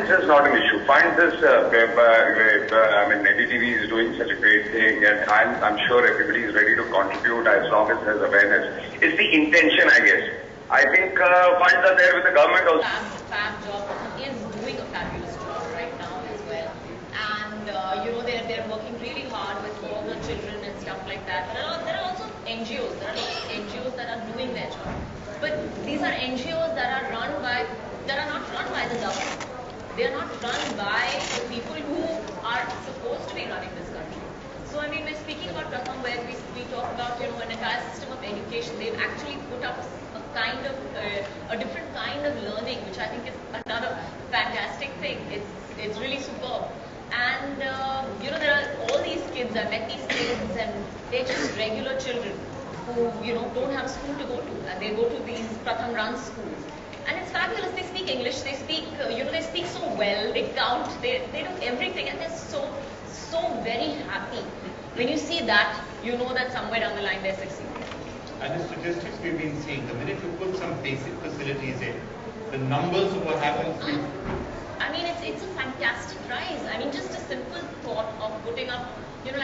funds is not an issue. Funds is, I mean, NDTV is doing such a great thing, and I'm sure everybody is ready to contribute as long as there's awareness. It's the intention, I guess. I think funds are there with the government also. Fab Job is doing a fabulous job right now as well, and you know they're working really hard with all the children and stuff like that. There are also NGOs. There are lots of NGOs that are doing their job, but these are NGOs that are not run by the government. They are not run by the people who are supposed to be running this country. So I mean, we're speaking about Pratham, where we talk about an entire system of education. They've actually put up a kind of a different kind of learning, which I think is another fantastic thing. It's really superb. And there are all these kids. I met these kids, and they're just regular children who don't have school to go to, and they go to these Pratham run schools. And it's fabulous. They speak English. They speak, they speak so well. They count. They do everything, and they're so very happy. When you see that, you know that somewhere down the line they're succeeding. And the statistics we've been seeing, the minute you put some basic facilities in, the numbers of what happens. I mean, it's a fantastic rise. I mean, just a simple thought of putting up, I'm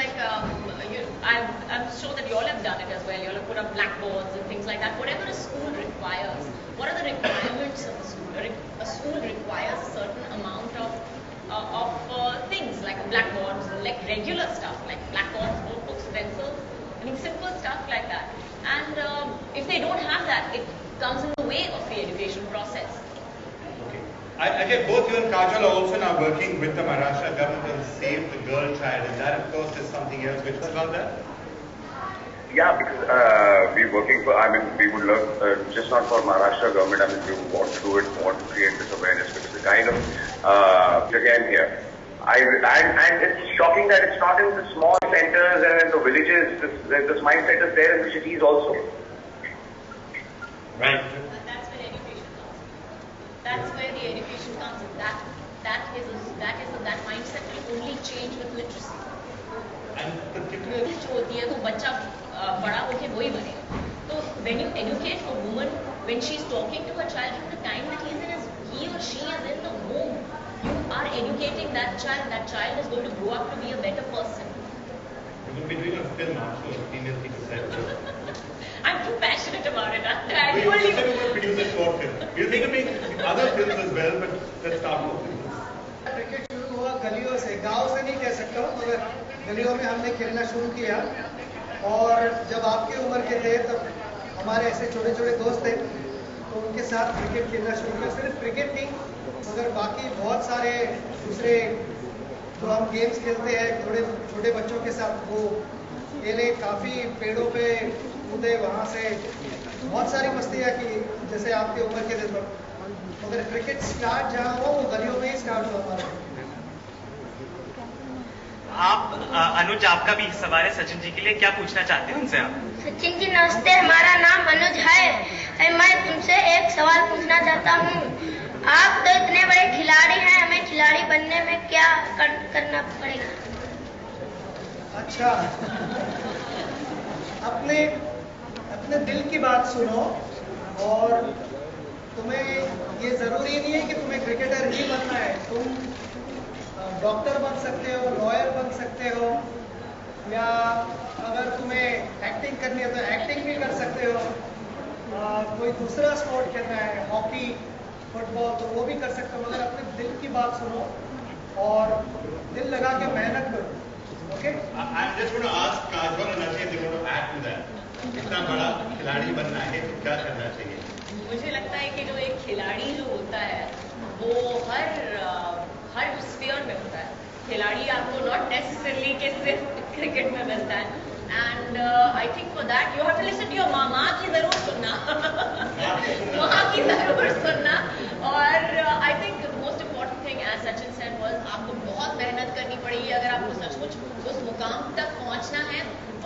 sure that you all have done it as well. You all have put up blackboards and things like that. Whatever a school requires, what are the requirements of a school? A school requires a certain amount of things like blackboards, like regular stuff, like blackboards, notebooks, pencils. I mean, simple stuff like that. And if they don't have that, it comes in the way of the education process. Okay. I get both you and Kajal are also now working with the Maharashtra government to save the girl child, and that of course is something else. Which is about that? Yeah, because we're working for, we would love, just not for Maharashtra government, we want to do it, want to create this awareness, because the kind of, again here, and it's shocking that it's not in the small centers and in the villages. This mindset is there in the cities also. Right. That's where education comes in. That's where the education comes in. That mindset will only change with literacy. And particularly, जो होती है वो बच्चा बड़ा होके वही बनेगा. So when you educate a woman, when she's talking to her child from the time that he or she is in the womb, you are educating that child. That child is going to grow up to be a better person. you will be doing a film also, female people said. I'm too passionate about it. We said we will produce a short film. We'll make other films as well, but let's start with films. Cricket शुरू हुआ गलियों से, गांव से नहीं कह सकता हूँ, मगर गलियों में हमने खेलना शुरू किया. और जब आपकी उम्र के थे तब हमारे ऐसे छोटे छोटे दोस्त थे, तो उनके साथ क्रिकेट खेलना शुरू किया. सिर्फ क्रिकेट नहीं, मगर बाकी बहुत सारे दूसरे जो हम गेम्स खेलते हैं थोड़े छोटे बच्चों के साथ, वो खेले. काफ़ी पेड़ों पे कूदे, वहाँ से बहुत सारी मस्तियाँ की जैसे आपकी उम्र के थे तब. मगर क्रिकेट स्टार्ट जहाँ हुआ वो गलियों में ही स्टार्ट हुआ हमारा. अनुज, आपका भी सवाल है सचिन जी के लिए, क्या पूछना चाहते हैं उनसे आप? सचिन जी नमस्ते, हमारा नाम अनुज है. मैं तुमसे एक सवाल पूछना चाहता हूँ. आप तो इतने बड़े खिलाड़ी हैं, हमें खिलाड़ी बनने में क्या करना पड़ेगा? अच्छा, अपने दिल की बात सुनो. और तुम्हें ये जरूरी नहीं है कि तुम्हें क्रिकेटर ही बनना है. तुम डॉक्टर बन सकते हो, लॉयर बन सकते हो, या अगर तुम्हें एक्टिंग करनी है तो एक्टिंग भी कर सकते हो. कोई दूसरा स्पोर्ट खेलना है, हॉकी, फुटबॉल, तो वो भी कर सकते हो. मगर अपने दिल की बात सुनो और दिल लगा के मेहनत करो. Okay? I'm just going to ask Kajal and Ajay, they want to add to that. इतना बड़ा खिलाड़ी बनना है तो क्या करना चाहिए? मुझे लगता है कि जो एक खिलाड़ी जो होता है वो हर स्फीयर में होता है. खिलाड़ी आपको नॉट नेसेसरली कि सिर्फ क्रिकेट में मिलता है. And I think for that you have to listen to your माँ की जरूर सुनना. माँ की जरूर सुनना. और I think most important thing as Sachin said was आपको बहुत मेहनत करनी पड़ेगी अगर आपको सचमुच उस मुकाम तक पहुंचना है.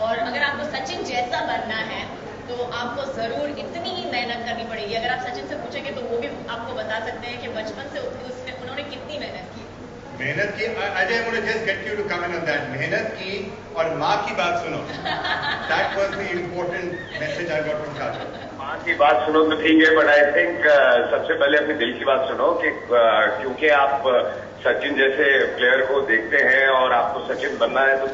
और अगर आपको सचिन जैसा बनना है तो आपको जरूर इतनी ही मेहनत करनी पड़ेगी. अगर आप सचिन से पूछेंगे तो वो भी आपको बता सकते हैं कि बचपन से उन्होंने कितनी मेहनत की. मेहनत की, Ajay, I want to just get you to come in on that. मेहनत की और माँ की बात सुनो. That was the important message I got from Kajol. माँ की बात सुनो तो ठीक है, बट आई थिंक सबसे पहले अपने दिल की बात सुनो कि क्योंकि आप सचिन जैसे प्लेयर को देखते हैं और आपको सचिन बनना है, तो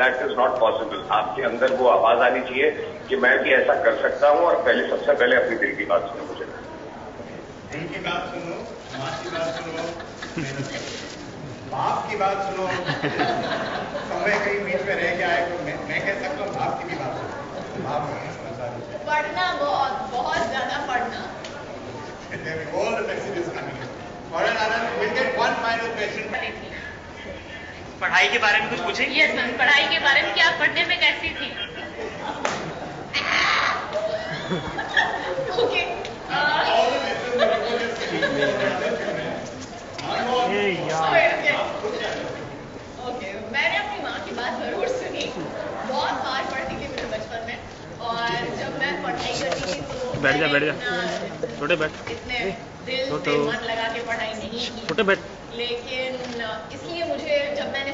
दैट इज नॉट पॉसिबल. आपके अंदर वो आवाज आनी चाहिए कि मैं भी ऐसा कर सकता हूँ. और सबसे पहले अपनी दिल की बात सुनो. मुझे दिल की बात सुनो, माँ की बात सुनो, बाप की बात सुनो. समय कहीं बीच में रह गया है तो मैं कह सकता हूँ बाप की भी बात सुनो. पढ़ना, बहुत ज्यादा पढ़ना. All the messages coming in. Alright, Anand, we'll get one final question. पढ़ाई के बारे में कुछ पूछेंगे? यस मैम, पढ़ाई के बारे में कि आप पढ़ने में कैसी थी? Okay. All the messages that you just okay, मैंने अपनी माँ की बात जरूर सुनी. बहुत मार पड़ती थी मुझे बचपन में. और जब मैं पढ़ाई करती थी तो बैठ जा छोटे बैठ, इतने दिल से मन लगा के पढ़ाई नहीं की. छोटे बैठ. लेकिन इसलिए मुझे जब मैंने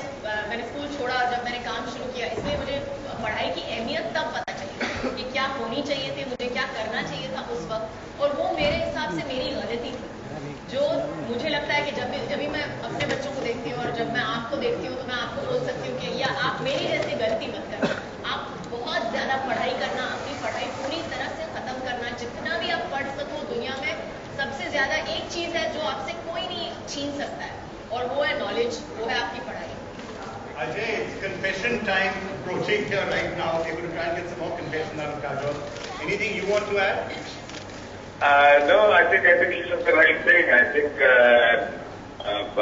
स्कूल छोड़ा, जब मैंने काम शुरू किया, इसलिए मुझे पढ़ाई की अहमियत तब पता चली कि क्या होनी चाहिए थी, मुझे क्या करना चाहिए था उस वक्त. और वो मेरे हिसाब से मेरी गलती थी. जो मुझे लगता है कि जब भी मैं अपने बच्चों को देखती हूँ और जब मैं आपको देखती हूँ तो मैं आपको बोल सकती हूँ कि या आप मेरी जैसी गलती मत करना. आप बहुत ज्यादा पढ़ाई करना, अपनी पढ़ाई पूरी तरह से खत्म करना. जितना भी आप पढ़ सको दुनिया में, सबसे ज्यादा एक चीज है जो आपसे कोई नहीं छीन सकता है, और वो है नॉलेज, वो है आपकी पढ़ाई. Ajay, it's confession time approaching here right now. We're going to try and get some more confession out of Kajol. Anything you want to add? No, I think she said the right thing. I think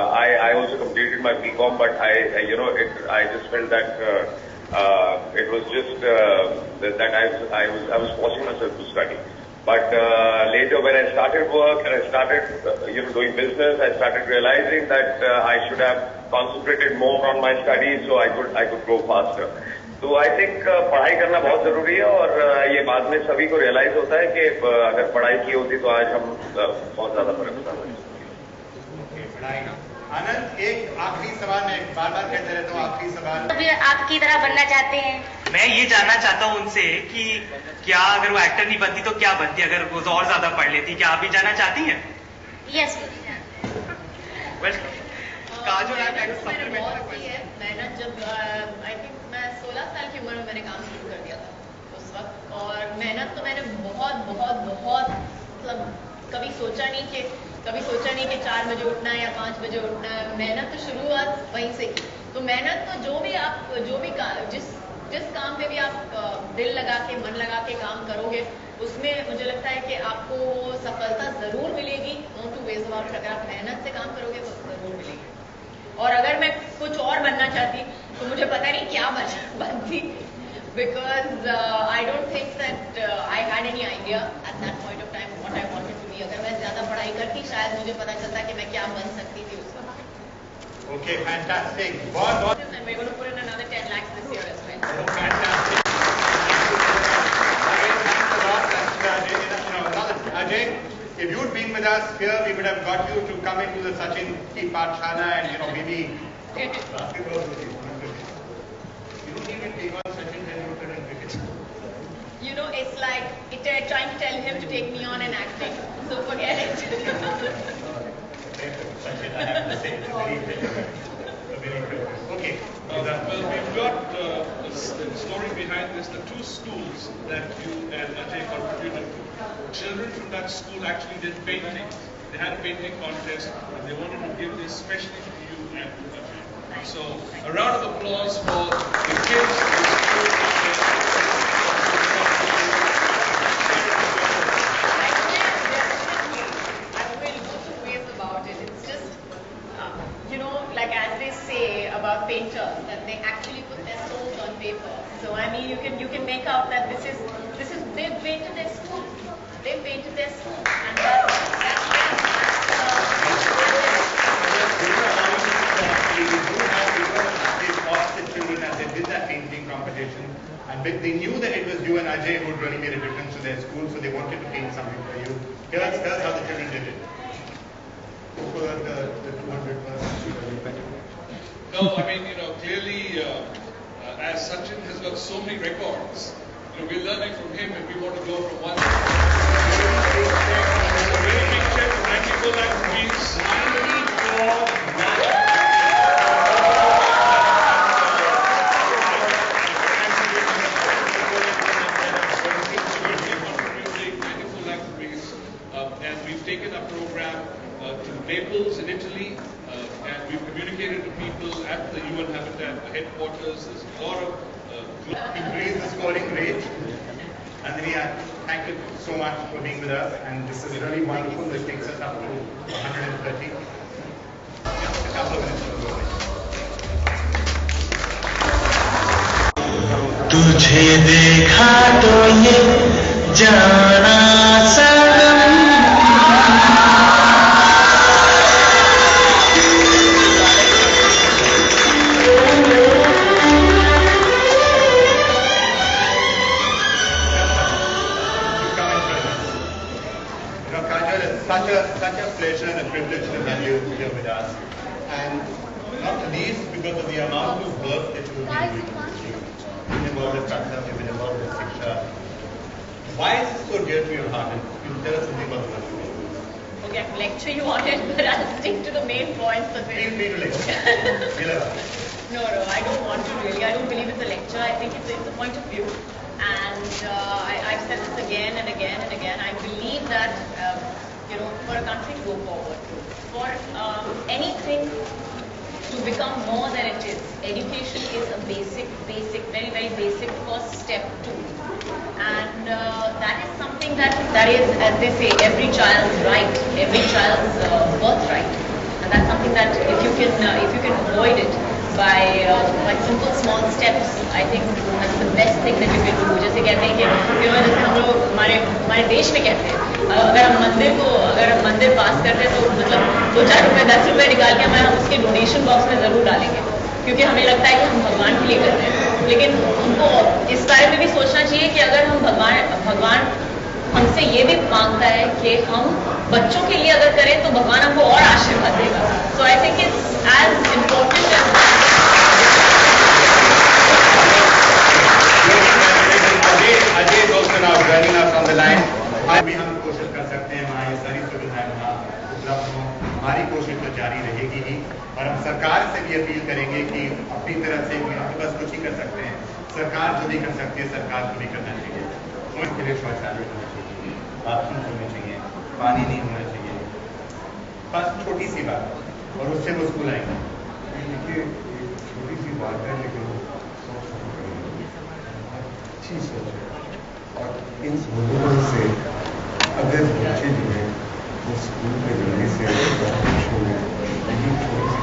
I also completed my BCom, but I just felt that it was just that I was forcing myself to study. But later, when I started work and I started doing business, I started realizing that I should have concentrated more on my studies so I could grow faster. तो I think पढ़ाई करना बहुत जरूरी है. और ये बाद में सभी को रियलाइज होता है कि अगर पढ़ाई की होती तो आज हम बहुत ज्यादा फर्क होता है. आनंद, एक आखिरी सवाल, मैं बार-बार कहते रहता हूँ आखिरी सवाल. तो फिर आपकी तरह बनना चाहते हैं? मैं ये जानना चाहता हूँ उनसे कि क्या अगर वो एक्टर नहीं बनती तो क्या बनती, अगर वो और ज्यादा पढ़ लेती. क्या आप भी जानना चाहती हैं? यस. काजोल, मैंने बहुत की है मेहनत. जब आई थिंक मैं 16 साल की उम्र में मैंने काम शुरू कर दिया था उस वक्त. और मेहनत तो मैंने बहुत मतलब कभी सोचा नहीं कि 4 बजे उठना है या 5 बजे उठना है. मेहनत तो शुरुआत वहीं से की. तो मेहनत तो जो भी जिस काम पे भी आप दिल लगा के, मन लगा के काम करोगे, उसमें मुझे लगता है कि आपको वो सफलता जरूर मिलेगी. No to waste about it. अगर आप मेहनत से काम करोगे तो जरूर मिलेगी. और अगर मैं कुछ और बनना चाहती तो मुझे पता नहीं क्या बनती, because I don't think that I had any idea at that point of time what I wanted to be. अगर मैं ज्यादा पढ़ाई करती शायद मुझे पता चलता कि मैं क्या बन सकती थी उस वक्त. Okay, fantastic. बहुत And we're going to put in another 10 lakhs this year as well. Oh, fantastic. Again, thanks a lot, Ajay. Ajay, if you'd been with us here, we would have got you to come into the Sachin Ki Pathshala and maybe basketball with you. You don't even take on Sachin Tendulkar and cricket. It's like trying to tell him to take me on and acting. So forget it. Sachin, I have to say, it's very good. Okay. Well, we've got a story behind this. The 2 schools that you and Ajay contributed to. Children from that school actually did painting. They had a painting contest, and they wanted to give this specially to you and to Ajay. So, a round of applause for the kids of the school. I will go through ways about it. It's just, like as they say about painters, that they actually put their souls on paper. So I mean, you can make out that this is they've painted their school. They've painted their school, and They did that painting competition, and they knew that it was you and Ajay who would really made a difference to their school, so they wanted to paint something for you. Here's how the children did it. No, I mean, clearly, as Sachin has got so many records, we're learning from him and we want to go from one. A very big check for 94 lakh rupees. And we've taken a program to Naples in Italy, and we've communicated to people at the UN Habitat headquarters. There's a lot of increase the scoring rate. Andrea, thank you so much for being with us, and this is really wonderful. This takes us up to 130. Just a couple of minutes. तुझे देखा तो ये जाना सनम Such a pleasure and a privilege to have you here with us, and not least because of the amount of work that you have been doing. You've been involved with Katra, you've been involved with Shiksha. Why is this so dear to your heart? And you tell us something about the work you're doing. Okay, lecture you wanted, but I'll stick to the main points of it. Feel free to lecture. No, I don't want to really. I don't believe it's a lecture. I think it's a point of view. And I've said this again and again and again. I believe that, for a country to go forward, for anything to become more than it is, education is a basic, very, very basic first step to. And that is something that is, as they say, every child's right, every child's birthright. And that's something that if you can avoid it by simple small steps, I think that's the best thing that you can do. जैसे कहते हैं कि जैसे हम लोग हमारे देश में कहते हैं, अगर हम मंदिर पास करते हैं तो मतलब 2-4 रुपए 10 रुपए निकाल के हम उसके डोनेशन बॉक्स में जरूर डालेंगे, क्योंकि हमें लगता है कि हम भगवान के लिए कर रहे हैं। लेकिन हमको इस बारे में भी सोचना चाहिए कि अगर हम भगवान हमसे ये भी मांगता है कि हम बच्चों के लिए अगर करें तो भगवान हमको और आशीर्वाद देगा। So I think it's as important as Ajay is also now joining us on the line. भी हम कोशिश कर सकते हैं, हमारी सारी सुविधाएं वहाँ उपलब्ध हों। हमारी कोशिश तो जारी रहेगी ही, और हम सरकार से भी अपील करेंगे कि अपनी तरफ से हम तो बस कुछ ही कर सकते हैं। सरकार जो भी कर सकती है, सरकार को भी करना चाहिए। उनके लिए शौचालय होना चाहिए, बाथरूम होने चाहिए, पानी नहीं होना चाहिए। बस छोटी सी बात, और उससे वो स्कूल आएंगे। देखिए, छोटी सी बात है, लेकिन अच्छी सोच है, और इन सोचों से अगर बच्चे जो हैं वो स्कूल में जाने से खुश होंगे, यही छोटी सी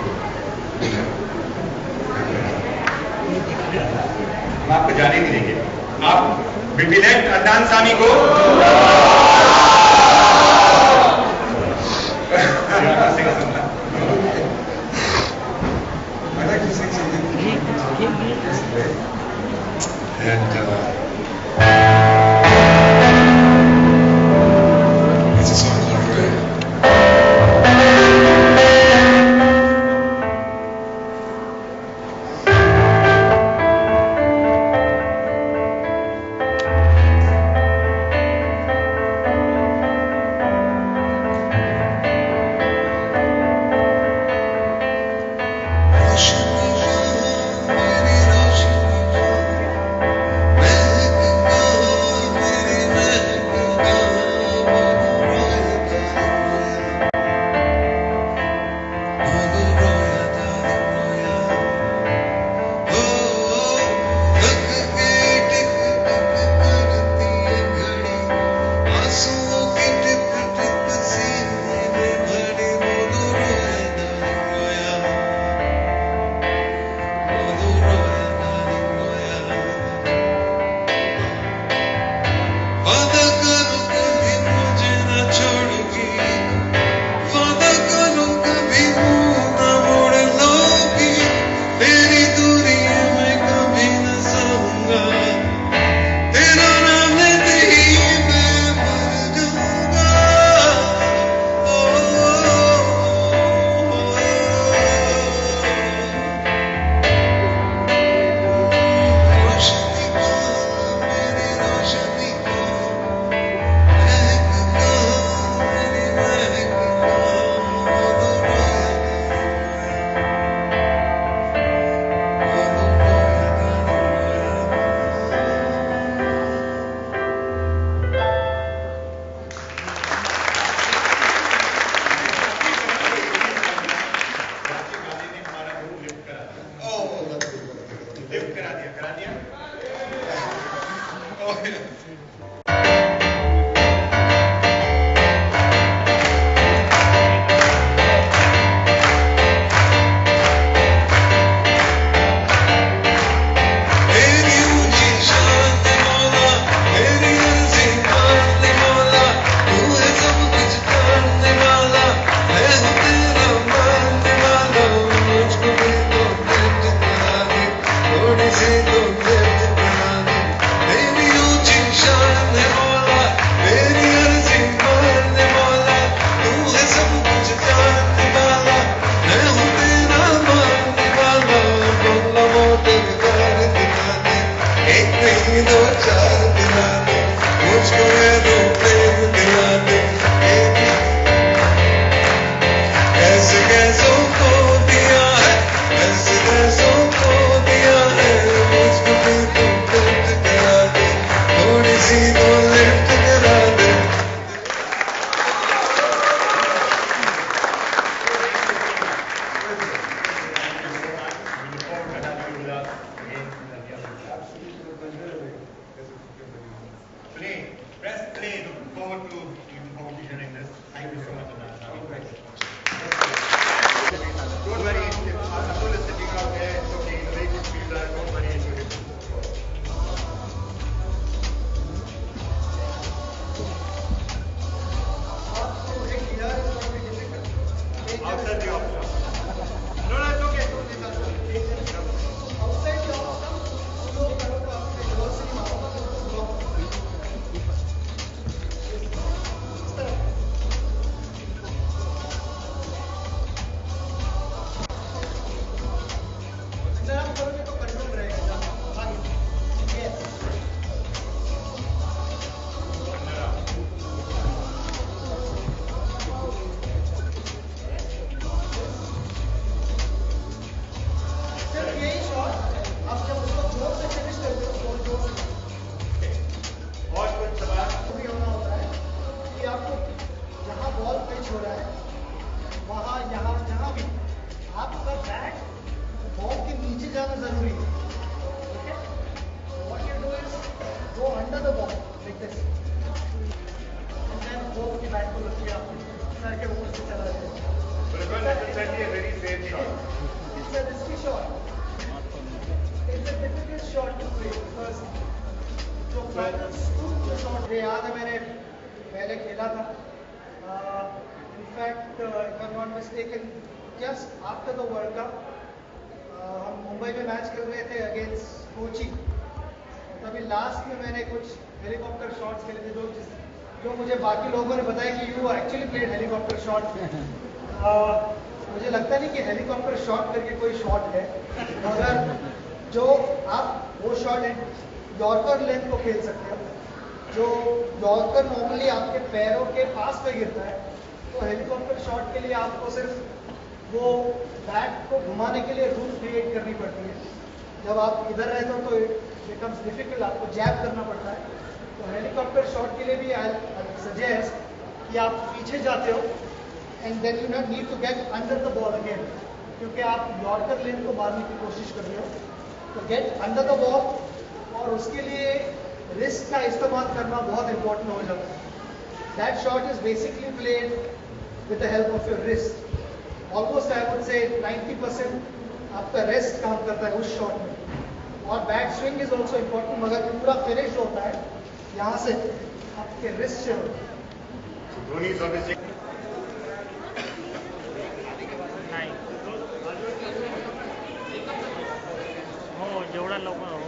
हम आपको जाने नहीं देंगे। आप बिल्कुल अदनान सामी को it's a song called Prayer. Where we go मुझे याद है मैंने पहले खेला था in fact if I am not mistaken just after the world cup हम मुंबई में मैच खेल रहे थे अगेंस्ट कोची। तभी लास्ट में मैंने कुछ हेलीकॉप्टर शॉट्स खेले थे जो मुझे बाकी लोगों ने बताया कि you actually played helicopter shot. मुझे लगता नहीं कि हेलीकॉप्टर शॉट करके कोई शॉट है, मगर जो आप वो शॉट यॉर्कर लेंथ को खेल सकते हो, जो यॉर्कर नॉर्मली आपके पैरों के पास में गिरता है, तो हेलीकॉप्टर शॉट के लिए आपको सिर्फ वो बैट को घुमाने के लिए रूट क्रिएट करनी पड़ती है। जब आप इधर रहते हो तो इट बिकम्स डिफिकल्ट, आपको जैब करना पड़ता है। तो हेलीकॉप्टर शॉट के लिए भी आई सजेस्ट कि आप पीछे जाते हो and then you not need to get under the ball again, क्योंकि आप यॉर्कर लेन को मारने की कोशिश कर रहे हो। तो गेट अंडर द बॉल, और उसके लिए रिस्क का इस्तेमाल करना बहुत इंपॉर्टेंट हो जाता है। That shot is basically played with the help of your wrist. Almost I would say 90% आपका रेस्ट काम करता है उस शॉट में। और bat swing is also important, मगर पूरा फिनिश होता है यहाँ से आपके रिस्ट से होता है। धोनी इज ऑब्वियसली हो जेवढा लवकर हो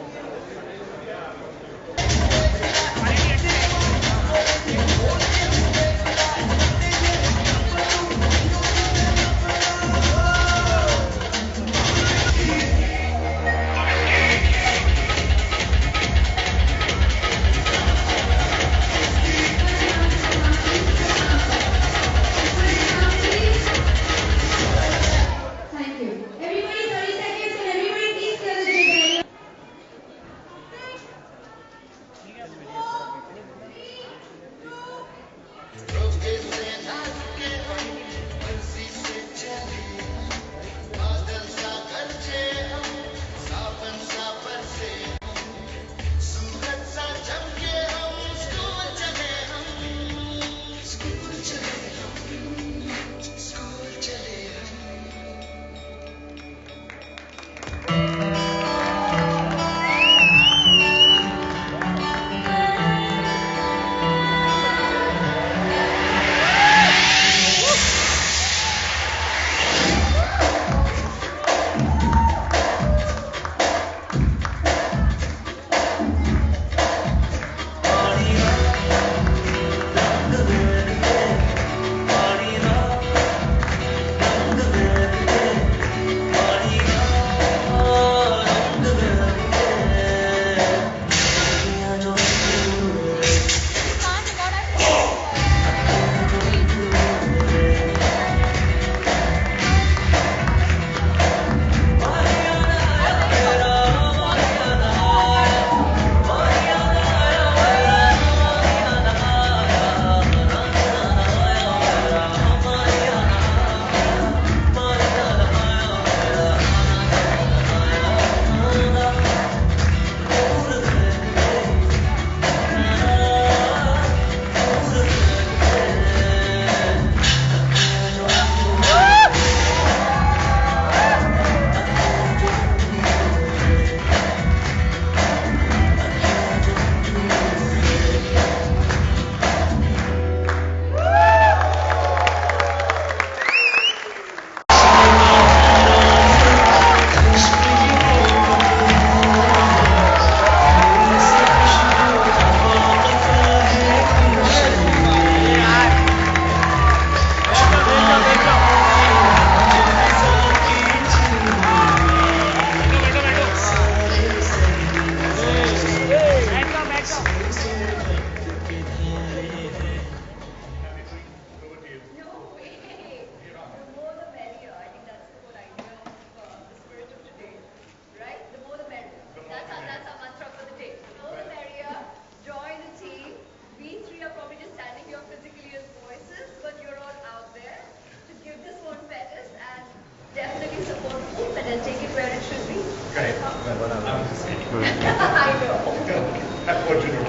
That's what you do.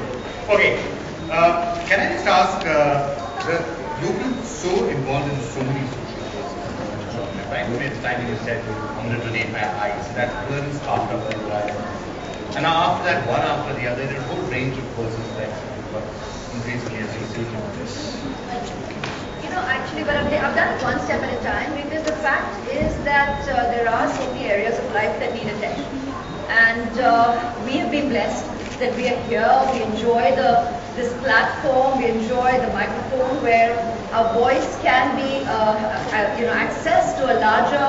Okay. Can I just ask, you've been so involved in so many social causes, right? It's time you said, I'm going to donate my eyes. That really sparked up your life. And after that, one after the other, there's a whole range of causes that increasingly associated with this. You know, actually, but I've done it one step at a time, because the fact is that there are so many areas of life that need attention. And we have been blessed that we are here, we enjoy this platform, we enjoy the microphone where our voice can be accessed to a larger,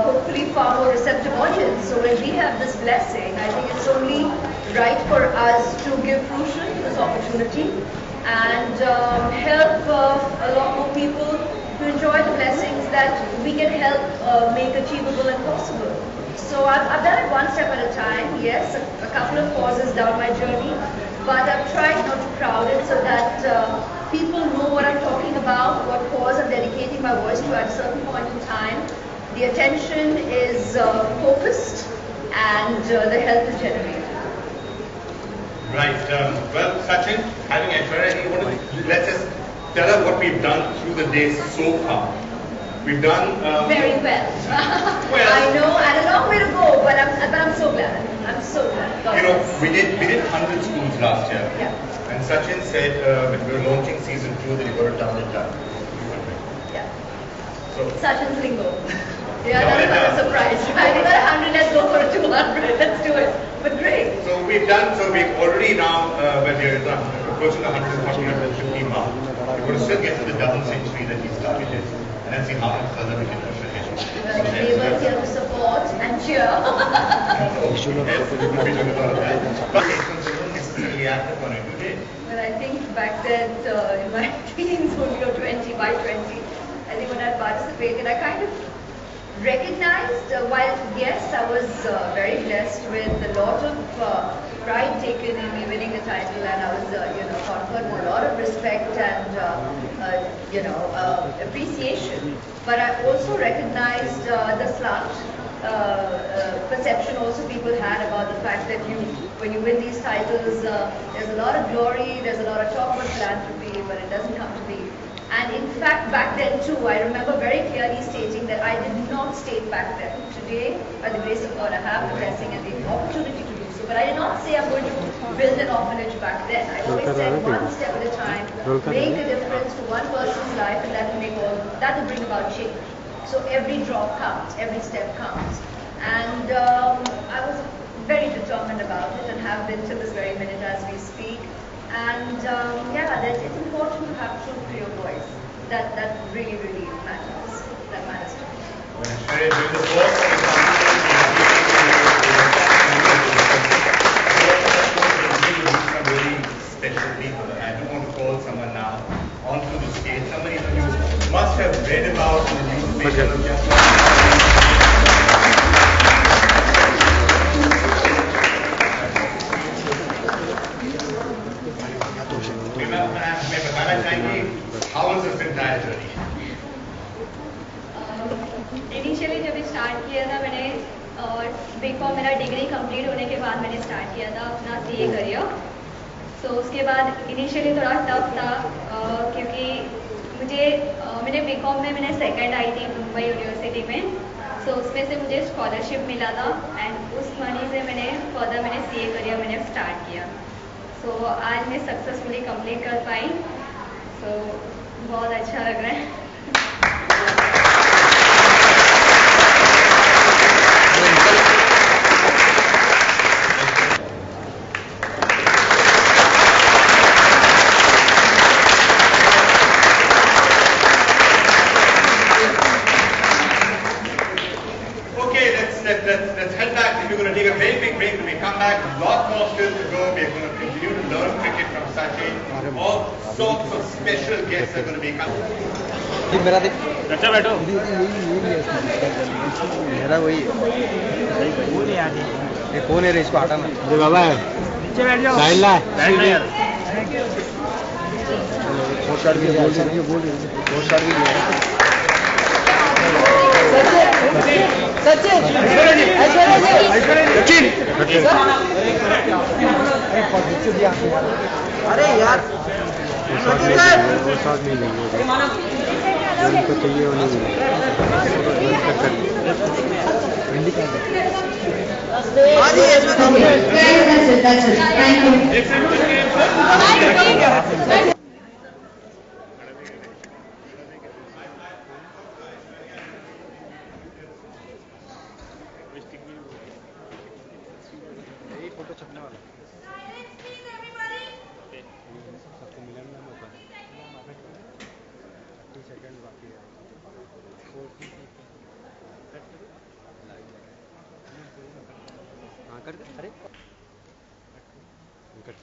hopefully far more receptive audience. So when we have this blessing, I think it's only right for us to give fruition to this opportunity and help a lot more people to enjoy the blessings that we can help make achievable and possible. So I've done it one step at a time, yes, a couple of pauses down my journey, but I've tried not to crowd it so that people know what I'm talking about, what cause I'm dedicating my voice to at a certain point in time. The attention is focused and the help is generated. Right. Well, Sachin, having Aishwarya, you want to let's just tell us what we've done through the day so far. We've done very well. I know, and a long way to go, but I'm so glad. I'm so glad. God bless. We did 100 schools last year. Yeah. And Sachin said when we were launching season 2 that you got it down in time. Yeah. So Sachin's lingo. Yeah, that's not a surprise, right? We got 100, let's go for 200. Let's do it. But great. So we've already now, when we're approaching the 140-150 mark, we're going to still get to the double century that we started in, and then see how much further we can push ahead. Well, we were here to support and cheer. Well, I think back then, in my teens, only 20 by 20, I think when I participated, I kind of recognized, while yes, I was very blessed with a lot of pride taken in me winning the title, and I was, conferred with a lot of respect and, appreciation. But I also recognized the slant perception also people had about the fact that when you win these titles, there's a lot of glory, there's a lot of talk about philanthropy, but it doesn't come to be. And in fact, back then too, I remember very clearly stating that I did not state back then. Today, by the grace of God, I have the blessing and the opportunity to do so. But I did not say I'm going to build an orphanage back then. I always said one step at a time, make a difference to one person's life, and that will bring about change. So every drop counts, every step counts. And I was very determined about it and have been till this very minute as we speak. And it's important to have truth to your voice. That really, really matters. That matters to me. When Aishwarya did the work, some really special people. I do want to call someone now onto the stage. Somebody that you must have read about in the newspaper. How was this entire journey? Initially जब start किया था मैंने BCom मेरा degree complete होने के बाद मैंने start किया था अपना सीए करियर. सो उसके बाद इनिशियली थोड़ा टफ था क्योंकि मैंने बीकॉम में मैंने सेकंड आई थी मुंबई यूनिवर्सिटी में. सो उसमें से मुझे स्कॉलरशिप मिला था एंड उस मनी से मैंने सीए करियर मैंने स्टार्ट किया. सो आज मैं सक्सेसफुली कंप्लीट कर पाई. सो बहुत अच्छा लग रहा है. Let's head back. We're going to take a very big break. When we come back, a lot more still to go. We're going to continue to learn cricket from Sachin. All sorts of special guests are going to be coming. अच्छा बैठो मेरा वही ये कौन है रे इसको हटाना. अरे बाबा नीचे बैठ जाओ. साइड ला बैठ ना यार. पोस्टकार्ड भी बोल पोस्टकार्ड भी अरे यार वो साथ नहीं लेंगे उनको चाहिए उन्हें फोटो छपने वाला सबको मिलन में मौका 30 सेकंड बाकी है हाँ कर दे अरे कर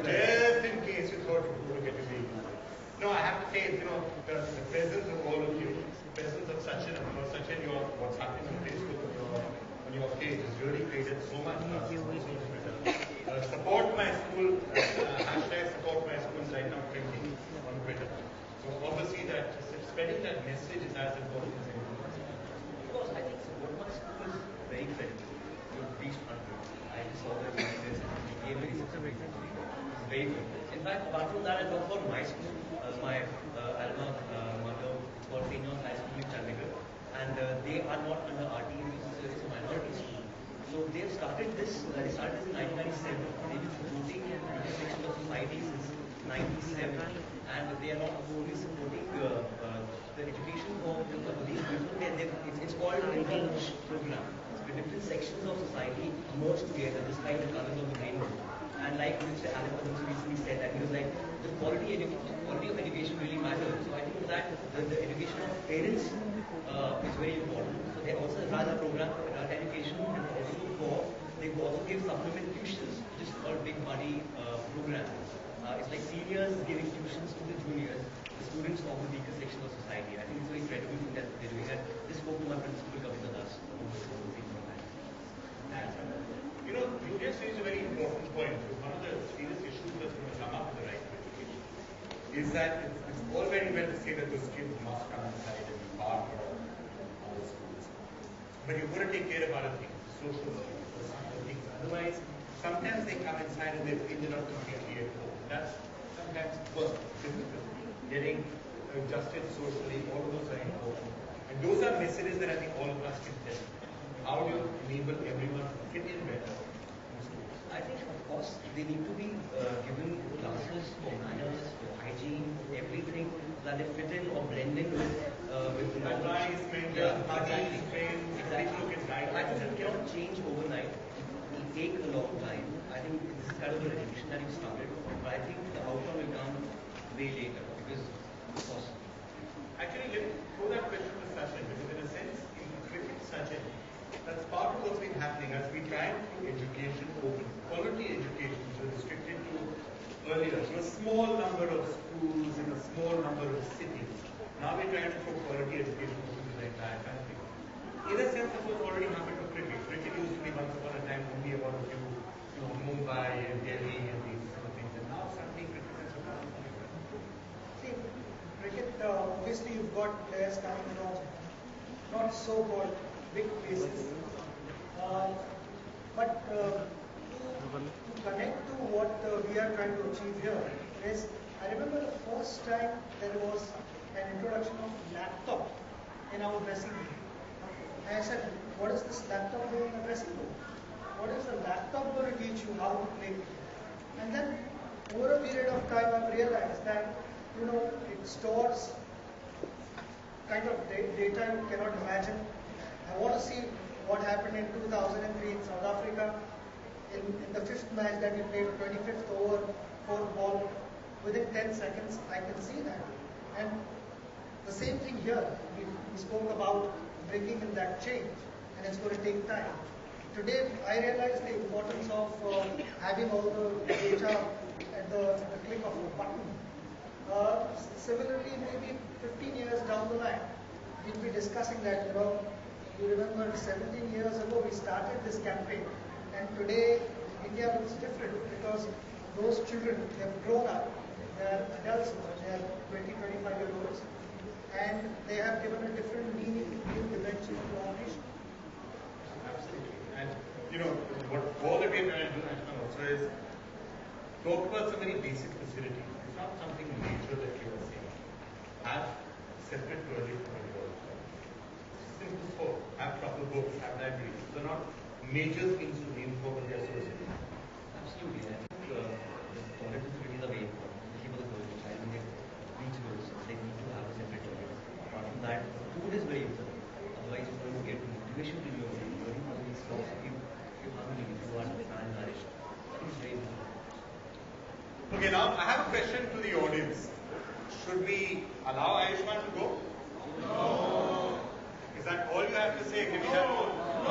Just in case you thought you were going to be. No, I have to say, the presence of all of you, the presence of Sachin, and for Sachin, what's happening on Facebook on your page has really created so much buzz. Support my school, hashtag support my school is right now trending on Twitter. So obviously that spreading that message is as important as anything else. Of course, I think so. What school is very credible. You reached 100. I saw the images and it became very successful. Very good. In fact, apart from that, I talk about my school. My alma mater, it's called St. John's High School in Chandigarh. And they are not under RT, it's a minority school. So they've started this, they started this in 1997. They've been supporting the intersection of society since 97. And they are not only supporting the education for these people, it's called an English program. The different sections of society merge together, just like the colors of the rainbow. And like Mr. Alan Adams recently said, that he was like, the quality of education really matters. So I think that the education of parents is very important. So they also run a program for adult education and they also give supplement tuitions, which is called Big Buddy program. It's like seniors giving tuitions to the juniors, the students of the weaker section of society. I think it's very credible thing that they're doing. And this spoke to my principal, Kavita Das, who was saying from that. You know, you just raised a very important point. One of the serious issues that's going to come up with the right to education is that it's all very well to say that those kids must come inside and be part of all the schools. But you've got to take care of other things, social skills, some other things. Otherwise, sometimes they come inside and they're not completely at home. That's sometimes worse, difficult. Getting adjusted socially, all of those are important. And those are messages that I think all of us can tell. How do you enable everyone to fit in better in schools? I think, of course, they need to be given classes for manners, for hygiene, everything that they fit in or blend in with the advice, mentors, buddies, friends, people who can guide. I think it cannot change overnight. It will take a long time. I think this is kind of an education that you started, but I think the outcome will come way later because, of course. Actually, let me throw that question to Sachin because, in a sense, in cricket, Sachin, that's part of what's been happening as we try and keep education open. Quality education was restricted to earlier to a small number of schools in a small number of cities. Now we're trying to throw quality education open to the entire country. In a sense, that's what's already happened to cricket. Cricket used to be once upon a time only about a few, Mumbai and Delhi and these sort of things. And now suddenly cricket has become everywhere. See, cricket, obviously you've got players coming from not so-called big places. But to connect to what we are trying to achieve here is, I remember the first time there was an introduction of laptop in our dressing room. And I said, what is this laptop doing in the dressing room? What is the laptop going to teach you how to play? And then over a period of time I've realized that, it stores kind of data you cannot imagine. I want to see what happened in 2003 in South Africa. In the fifth match that we played, 25th over, 4th ball, within 10 seconds, I can see that. And the same thing here. We spoke about bringing in that change, and it's going to take time. Today, I realize the importance of having all the data at the click of a button. Similarly, maybe 15 years down the line, we'll be discussing that, you remember 17 years ago we started this campaign, and today India looks different because those children, they have grown up, they are adults, they are 20, 25-year-olds, and they have given a different meaning to new dimension to our nation. Absolutely. And, what all that we're trying to do also is talk about some very basic facilities. It's not something major that you are saying. Have separate toilets for all. Simple sport. Have proper books, have libraries. These are not major things to reinforce their society. Absolutely. I think the toilet facilities are very important, especially for the girls. I think they reach girls, they need to have a separate toilet. Apart from that, food is very important. Otherwise, you're going to get motivation to your learning all these stuff. If you're hungry, if you are malnourished, that is very important. Okay, now I have a question to the audience. Should we allow Ayushmann to go? No. Is that all you have to say? Can we have more? No.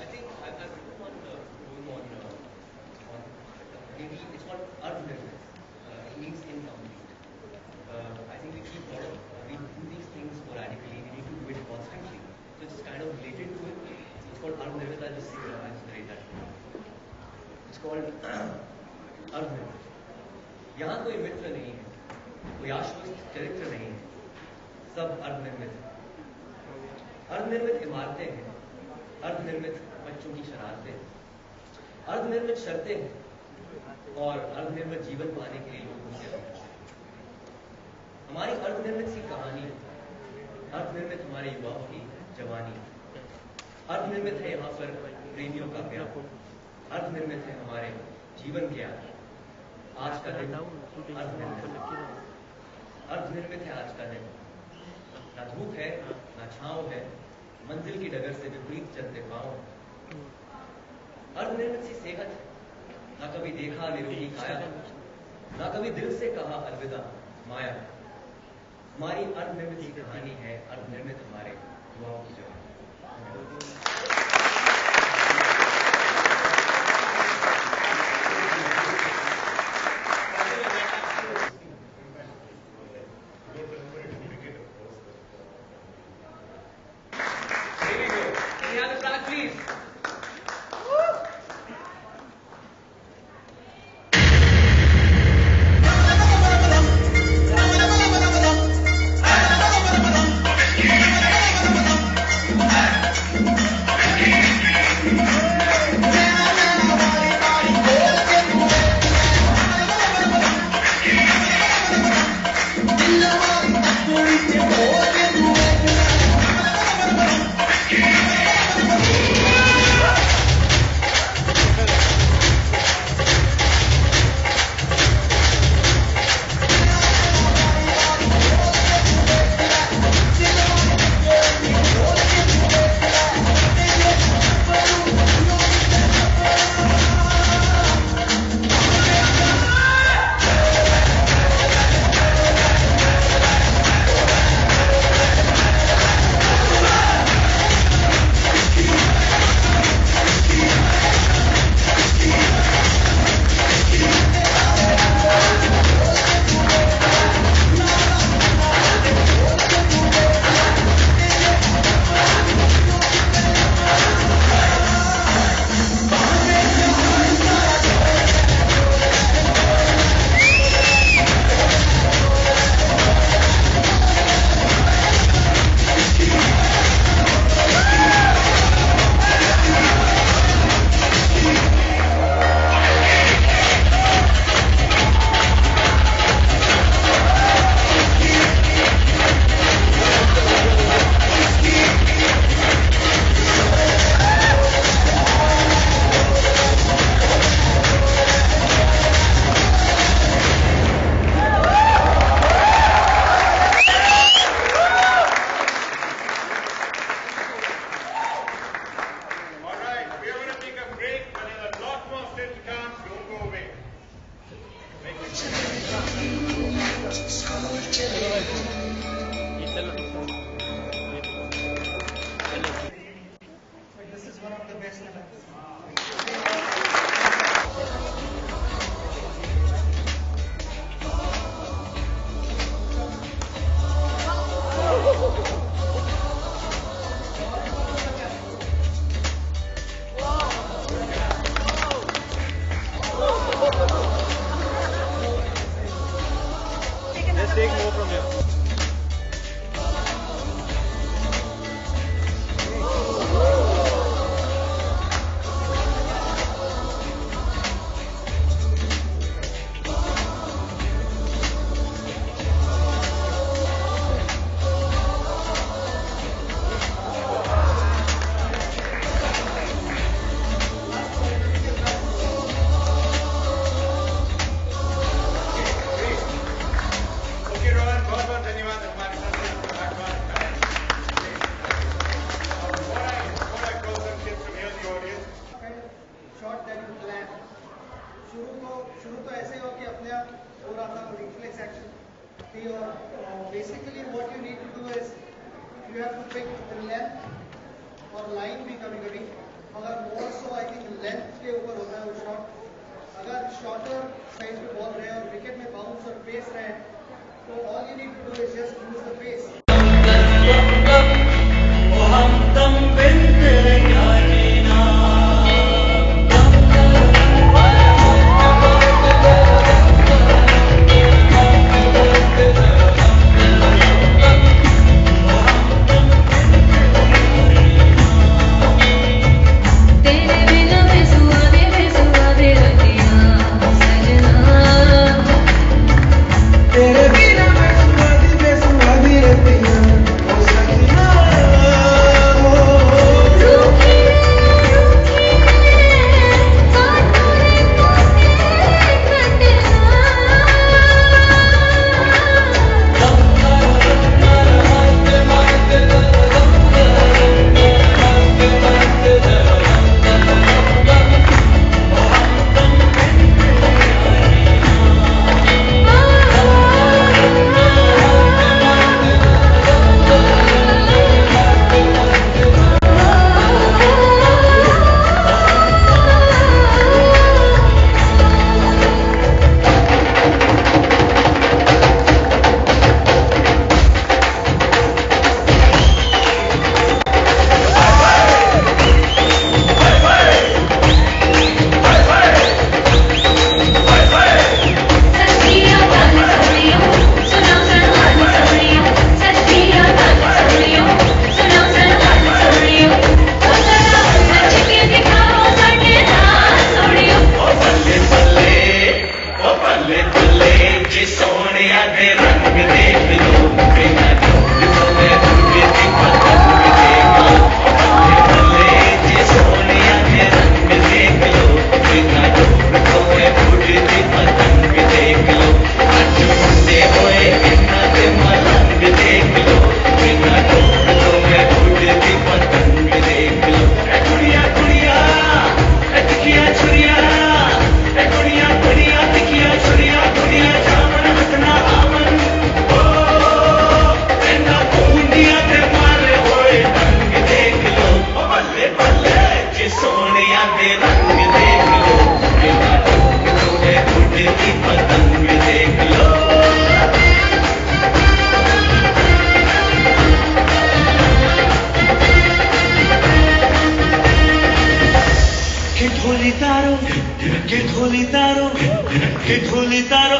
I think I've written one going on maybe it's called unrelentless. It means incomplete. I think we do these things sporadically. We need to do it constantly. So it's kind of related to it. It's called unrelentless. I'll just narrate that. It's called अर्धनिर्मित। यहाँ कोई मित्र नहीं है, कोई आश्वस्त चरित्र नहीं है, सब अर्धनिर्मित है। अर्धनिर्मित इमारतें हैं, अर्धनिर्मित बच्चों की शरारतें हैं, अर्धनिर्मित शर्तें हैं और अर्धनिर्मित जीवन पाने के लिए लोग घूमते रहते हैं। हमारी अर्धनिर्मित सी कहानी, अर्धनिर्मित हमारे युवाओं की जवानी, अर्धनिर्मित है यहाँ पर प्रेमियों का प्यार, अर्धनिर्मित है हमारे जीवन के आधार। आज का दिन अर्धनिर्मित है आज का दिन। ना धूप है ना छांव है, मंजिल की डगर से विपरीत चलते पांव। अर्धनिर्मित सी सेहत है, ना कभी देखा निरोगी काया, ना कभी दिल से कहा अलविदा माया। हमारी अर्धनिर्मित सी कहानी है, अर्धनिर्मित हमारे युवाओं की जवानी। take more from here. शुरू तो ऐसे हो कि अपने आप हो रहा था reflex action basically what you need to do is you have to pick the length और लाइन भी कभी कभी अगर मोर सो आई थिंक लेंथ के ऊपर होता है वो शॉट अगर शॉर्टर साइड पे बॉल रहे और विकेट में बाउंस और पेस रहे तो all you need to do is just use the pace हम ढोली तारो